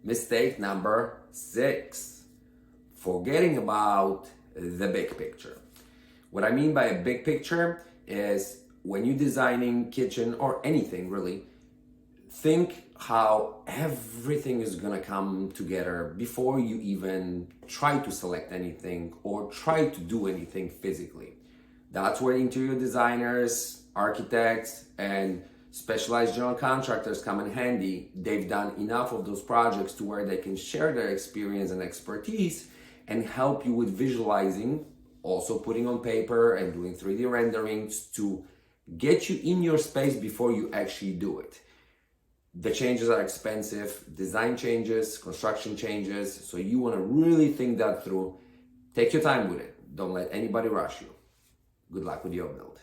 Mistake number 6, forgetting about the big picture. What I mean by a big picture is when you're designing kitchen or anything really, think how everything is gonna come together before you even try to select anything or try to do anything physically. That's where interior designers, architects, and specialized general contractors come in handy. They've done enough of those projects to where they can share their experience and expertise and help you with visualizing, also putting on paper and doing 3D renderings to get you in your space before you actually do it. The changes are expensive, design changes, construction changes, so you want to really think that through. Take your time with it. Don't let anybody rush you. Good luck with your build.